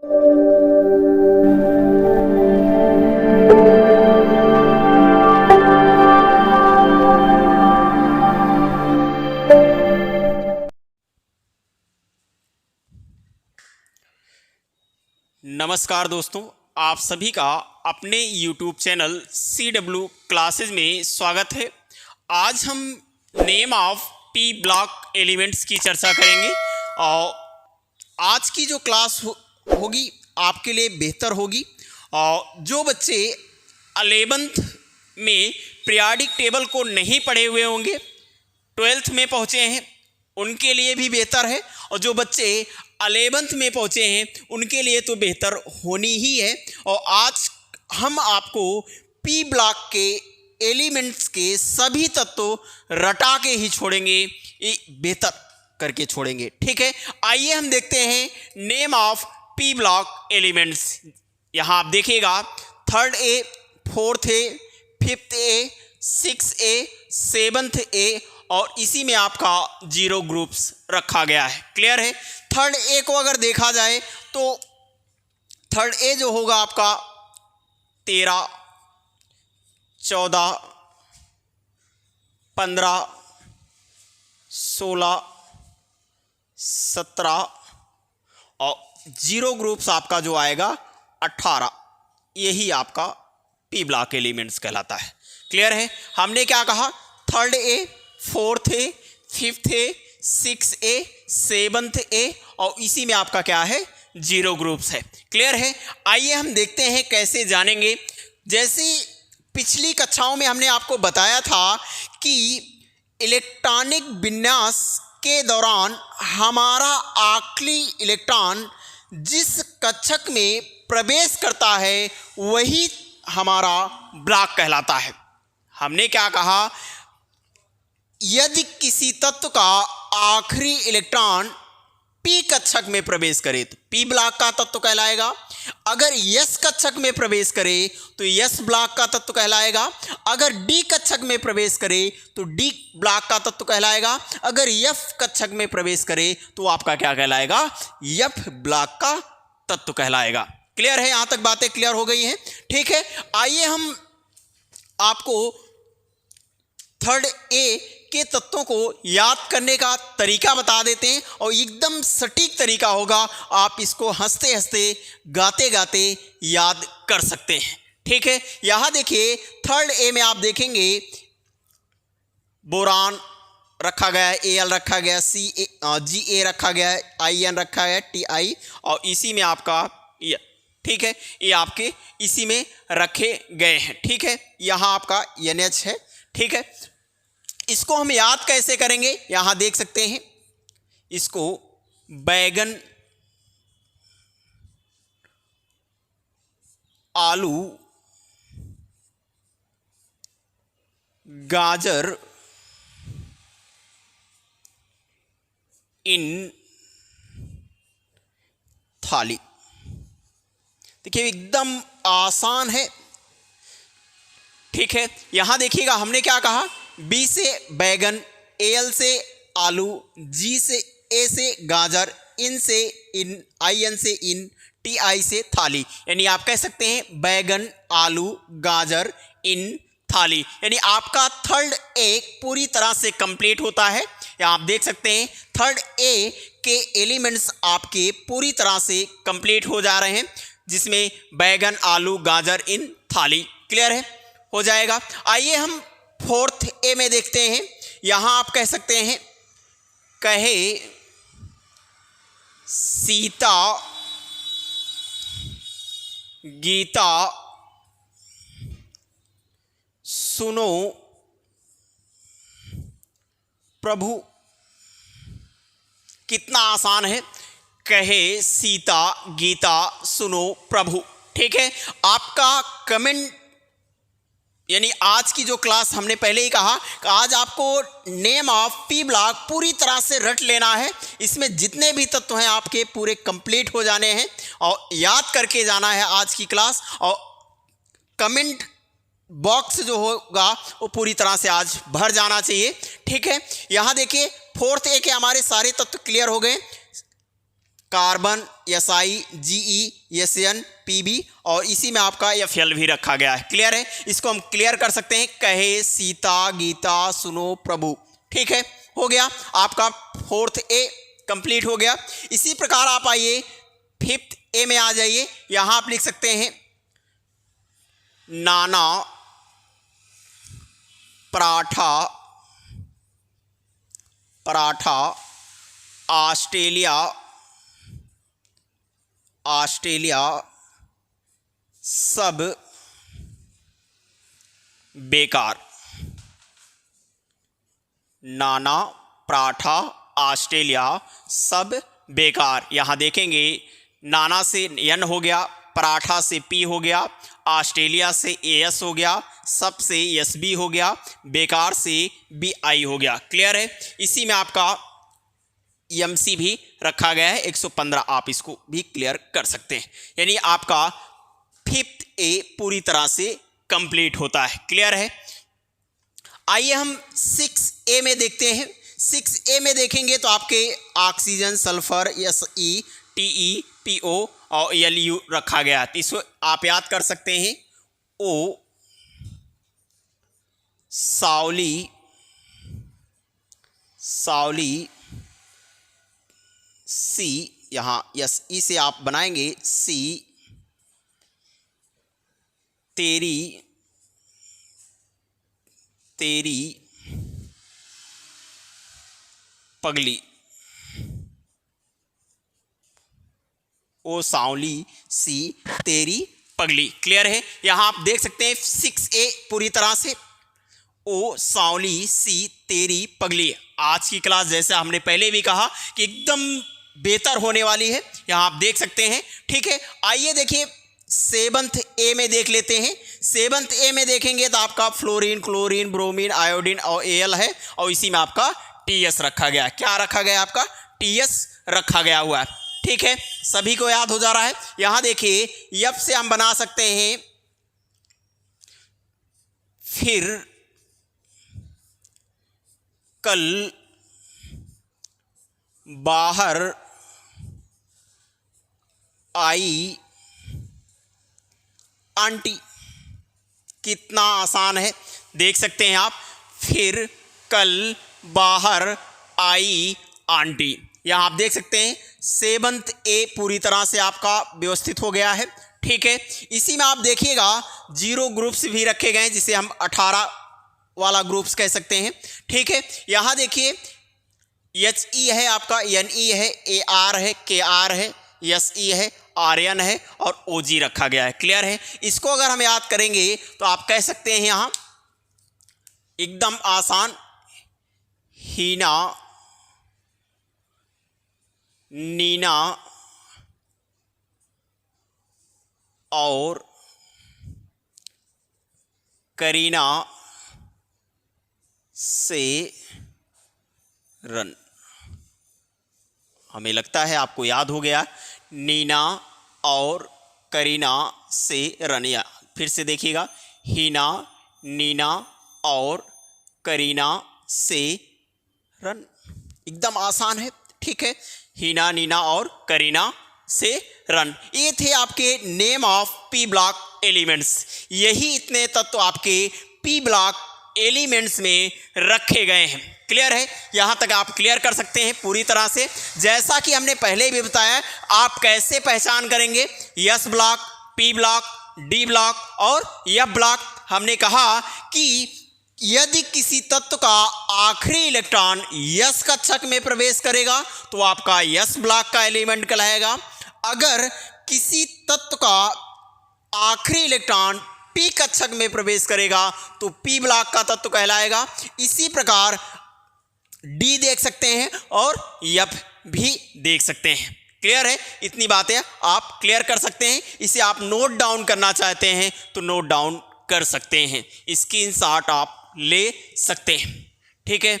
नमस्कार दोस्तों, आप सभी का अपने YouTube चैनल CW क्लासेज में स्वागत है। आज हम name of P block elements की चर्चा करेंगे और आज की जो क्लास होगी आपके लिए बेहतर होगी। और जो बच्चे 11th में पीरियोडिक टेबल को नहीं पढ़े हुए होंगे, 12th में पहुँचे हैं, उनके लिए भी बेहतर है। और जो बच्चे 11th में पहुँचे हैं उनके लिए तो बेहतर होनी ही है। और आज हम आपको पी ब्लॉक के एलिमेंट्स के सभी तत्व रटा के ही छोड़ेंगे, ये बेहतर करके छोड़ेंगे। ठीक है, आइए हम देखते हैं name of P block elements. यहाँ आप देखिएगा 3rd A, 4th A, 5th A, 6th A, 7th A और इसी में आपका 0 ग्रुप्स रखा गया है। क्लियर है। 3rd A को अगर देखा जाए तो 3rd A जो होगा आपका 13, 14, 15, 16, 17 और 0 ग्रुप्स आपका जो आएगा 18, यही आपका पी ब्लॉक एलिमेंट्स कहलाता है। क्लियर है। हमने क्या कहा, 3rd A, 4th A, 5th A, 6th A, 7th A और इसी में आपका क्या है, 0 ग्रुप्स है। क्लियर है। आइए हम देखते हैं कैसे जानेंगे। जैसे पिछली कक्षाओं में हमने आपको बताया था कि इलेक्ट्रॉनिक विन्यास के दौरान हमारा आखिरी इलेक्ट्रॉन जिस कक्षक में प्रवेश करता है वही हमारा ब्लॉक कहलाता है। हमने क्या कहा, यदि किसी तत्व का आखिरी इलेक्ट्रॉन पी कक्षक में प्रवेश करे तो पी ब्लॉक का तत्व कहलाएगा। अगर एस कक्षक में प्रवेश करे तो एस ब्लॉक का तत्व कहलाएगा। अगर डी कक्षक में प्रवेश करे तो डी ब्लॉक का तत्व कहलाएगा। अगर एफ कक्षक में प्रवेश करे तो आपका क्या कहलाएगा, एफ ब्लॉक का तत्व कहलाएगा। क्लियर है। यहां तक बातें क्लियर हो गई हैं। ठीक है, आइए हम आपको 3rd A के तत्वों को याद करने का तरीका बता देते हैं और एकदम सटीक तरीका होगा। आप इसको हंसते हंसते गाते गाते याद कर सकते हैं। ठीक है, यहां देखिए 3rd A में आप देखेंगे बोरान रखा गया है, Al रखा गया है, Ga रखा गया है, In रखा गया है, Ti और इसी में आपका ठीक है, ये आपके इसी में रखे गए हैं। ठीक है, यहाँ आपका NH है। ठीक है, इसको हम याद कैसे करेंगे, यहां देख सकते हैं। इसको बैगन, आलू, गाजर, इन थाली। देखिए एकदम आसान है। ठीक है, यहां देखिएगा हमने क्या कहा, बी से बैगन, एल से आलू, जी से ए से गाजर, इन से इन, IN से इन, TI से थाली। यानी आप कह सकते हैं बैगन, आलू, गाजर, इन, थाली। यानी आपका 3rd A पूरी तरह से कंप्लीट होता है। या आप देख सकते हैं 3rd A के एलिमेंट्स आपके पूरी तरह से कंप्लीट हो जा रहे हैं, जिसमें बैगन, आलू, गाजर, इन, थाली। क्लियर है, हो जाएगा। आइए हम 4th A में देखते हैं। यहां आप कह सकते हैं, कहे सीता, गीता, सुनो प्रभु। कितना आसान है, कहे सीता, गीता, सुनो प्रभु। ठीक है, आपका कमेंट यानी आज की जो क्लास हमने पहले ही कहा कि आज आपको नेम ऑफ पी ब्लॉक पूरी तरह से रट लेना है। इसमें जितने भी तत्व हैं आपके पूरे कंप्लीट हो जाने हैं और याद करके जाना है आज की क्लास। और कमेंट बॉक्स जो होगा वो पूरी तरह से आज भर जाना चाहिए। ठीक है, यहाँ देखिए 4th A के हमारे सारे तत्व क्लियर हो गए। Carbon Si, Ge, Sn, Pb और इसी में आपका Fl भी रखा गया है। क्लियर है, इसको हम क्लियर कर सकते हैं, कहे सीता गीता सुनो प्रभु। ठीक है, हो गया आपका 4th A कंप्लीट हो गया। इसी प्रकार आप आइए 5th A में आ जाइए। यहां आप लिख सकते हैं नाना पराठा ऑस्ट्रेलिया सब बेकार। नाना पराठा ऑस्ट्रेलिया सब बेकार। यहां देखेंगे नाना से N हो गया, पराठा से P हो गया, ऑस्ट्रेलिया से AS हो गया, सब से SB हो गया, बेकार से BI हो गया। क्लियर है, इसी में आपका MC भी रखा गया है 115, आप इसको भी क्लियर कर सकते हैं। यानी आपका 5th A पूरी तरह से कंप्लीट होता है। क्लियर है, आइए हम 6A में देखते हैं। 6A में देखेंगे तो आपके oxygen, sulphur, Se, Te, PO और Lu रखा गया है। इसको आप याद कर सकते हैं, O सावली C, यहाँ E से आप बनाएंगे C, तेरी पगली। ओ सांवली सी तेरी पगली। क्लियर है, यहां आप देख सकते हैं 6A पूरी तरह से ओ सांवली सी तेरी पगली। आज की क्लास जैसे हमने पहले भी कहा कि एकदम बेहतर होने वाली है, यहां आप देख सकते हैं। ठीक है, आइए देखिए 7th A में देख लेते हैं। 7th A में देखेंगे तो आपका फ्लोरीन, क्लोरीन, ब्रोमीन, आयोडीन और Al है और इसी में आपका TS रखा गया है। क्या रखा गया? आपका TS रखा गया हुआ है। ठीक है, सभी को याद हो जा रहा है। यहां देखिए F से हम बना सकते हैं फिर कल बाहर आई आंटी। कितना आसान है, देख सकते हैं आप, फिर कल बाहर आई आंटी। यहां आप देख सकते हैं 7th A पूरी तरह से आपका व्यवस्थित हो गया है। ठीक है, इसी में आप देखिएगा 0 ग्रुप्स भी रखे गए हैं, जिसे हम 18 वाला ग्रुप्स कह सकते हैं। ठीक है, यहां देखिए HE है आपका, NE है, AR है, KR है, SE है, RN है और OG रखा गया है। क्लियर है, इसको अगर हम याद करेंगे तो आप कह सकते हैं यहां एकदम आसान, हीना, नीना और करीना से रन। हमें लगता है आपको याद हो गया, नीना और करीना से रनिया। फिर से देखिएगा, हीना, नीना और करीना से रन। एकदम आसान है। ठीक है, हीना, नीना और करीना से रन। ये थे आपके name of P block elements. यही इतने तत्व आपके P ब्लॉक एलिमेंट्स में रखे गए हैं। क्लियर है, यहां तक आप क्लियर कर सकते हैं पूरी तरह से। जैसा कि हमने पहले भी बताया, आप कैसे पहचान करेंगे S block, P block, D block और F ब्लॉक। हमने कहा कि यदि किसी तत्व का आखिरी इलेक्ट्रॉन S कक्षक में प्रवेश करेगा तो आपका S ब्लॉक का एलिमेंट कहलाएगा। अगर किसी तत्व का आखिरी इलेक्ट्रॉन P कक्षक में प्रवेश करेगा तो P ब्लॉक का तत्व कहलाएगा। इसी प्रकार D देख सकते हैं और F भी देख सकते हैं। क्लियर है, इतनी बातें आप क्लियर कर सकते हैं। इसे आप नोट डाउन करना चाहते हैं तो नोट डाउन कर सकते हैं, स्क्रीनशॉट आप ले सकते हैं। ठीक है,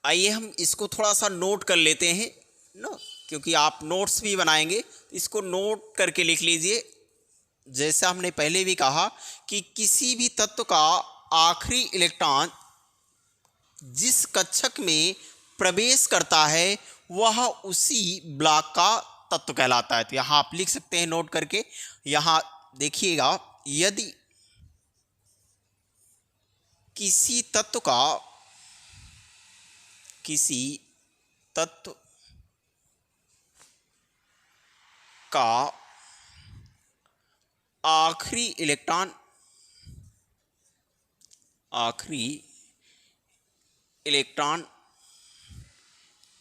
आइए हम इसको थोड़ा सा नोट कर लेते हैं ना, क्योंकि आप नोट्स भी बनाएंगे, इसको नोट करके लिख लीजिए। जैसे हमने पहले भी कहा कि किसी भी तत्व का आखिरी इलेक्ट्रॉन जिस कक्षक में प्रवेश करता है वह उसी ब्लॉक का तत्व कहलाता है। तो यहाँ आप लिख सकते हैं नोट करके। यहाँ देखिएगा, यदि किसी तत्व का आखिरी इलेक्ट्रॉन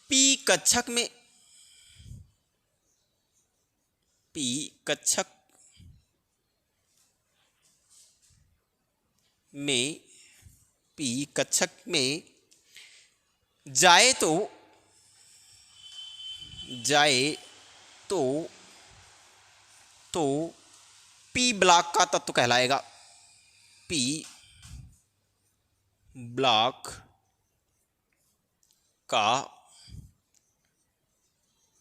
पी कक्षक में जाए तो पी ब्लॉक का तत्व कहलाएगा। पी ब्लॉक का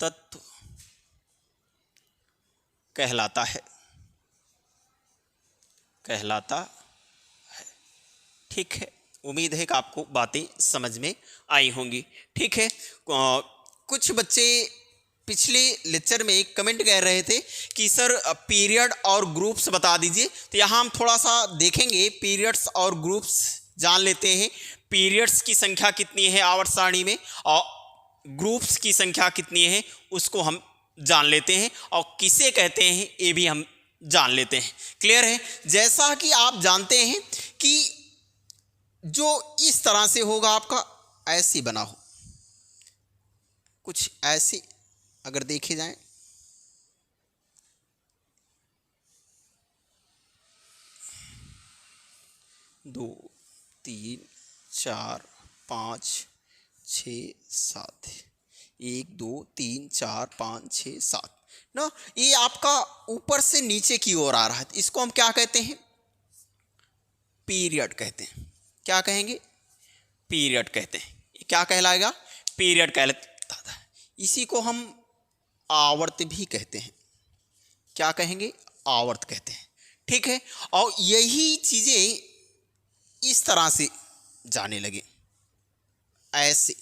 तत्व कहलाता है। ठीक है, उम्मीद है कि आपको बातें समझ में आई होंगी। ठीक है, कुछ बच्चे पिछले लेक्चर में एक कमेंट कर रहे थे कि सर पीरियड और ग्रुप्स बता दीजिए। तो यहाँ हम थोड़ा सा देखेंगे, पीरियड्स और ग्रुप्स जान लेते हैं। पीरियड्स की संख्या कितनी है आवर्त सारणी में और ग्रुप्स की संख्या कितनी है उसको हम जान लेते हैं, और किसे कहते हैं ये भी हम जान लेते हैं। क्लियर है? जैसा कि आप जानते हैं कि जो इस तरह से होगा आपका ऐसे बना हो, कुछ ऐसे अगर देखे जाएं, दो, तीन, चार, पाँच, 6, 7, 1, 2, 3, 4, 5, 6, 7 ना, ये आपका ऊपर से नीचे की ओर आ रहा है। इसको हम क्या कहते हैं? पीरियड कहते हैं। क्या कहेंगे? पीरियड कहते हैं। ये क्या कहलाएगा? पीरियड कहलाता है। इसी को हम आवर्त भी कहते हैं। क्या कहेंगे? आवर्त कहते हैं। ठीक है, और यही चीजें इस तरह से जाने लगे, ऐसे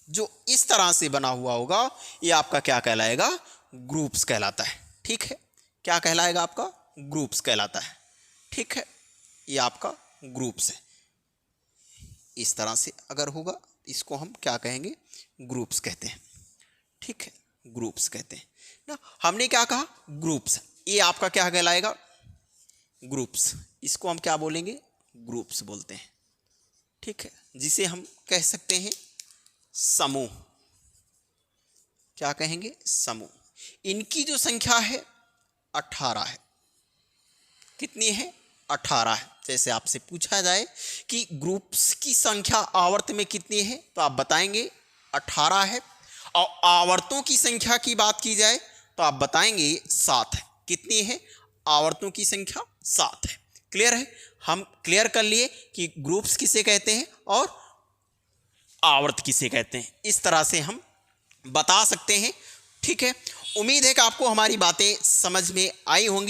जो इस तरह से बना हुआ होगा ये आपका क्या कहलाएगा? ग्रुप्स कहलाता है। ठीक है, क्या कहलाएगा? आपका ग्रुप्स कहलाता है। ठीक है, ये आपका ग्रुप्स है। इस तरह से अगर होगा इसको हम क्या कहेंगे? ग्रुप्स कहते हैं। ठीक है, ग्रुप्स कहते हैं ना। हमने क्या कहा? ग्रुप्स। ये आपका क्या कहलाएगा? ग्रुप्स। इसको हम क्या बोलेंगे? ग्रुप्स बोलते हैं। ठीक है, जिसे हम कह सकते हैं समूह। क्या कहेंगे? समूह। इनकी जो संख्या है 18 है। कितनी है? 18 है। जैसे आपसे पूछा जाए कि ग्रुप्स की संख्या आवर्त में कितनी है तो आप बताएंगे 18 है, और आवर्तों की संख्या की बात की जाए तो आप बताएंगे 7 है। कितनी है? आवर्तों की संख्या 7 है। क्लियर है? हम क्लियर कर लिए कि ग्रुप्स किसे कहते हैं और आवर्त किसे कहते हैं। इस तरह से हम बता सकते हैं। ठीक है, उम्मीद है कि आपको हमारी बातें समझ में आई होंगी।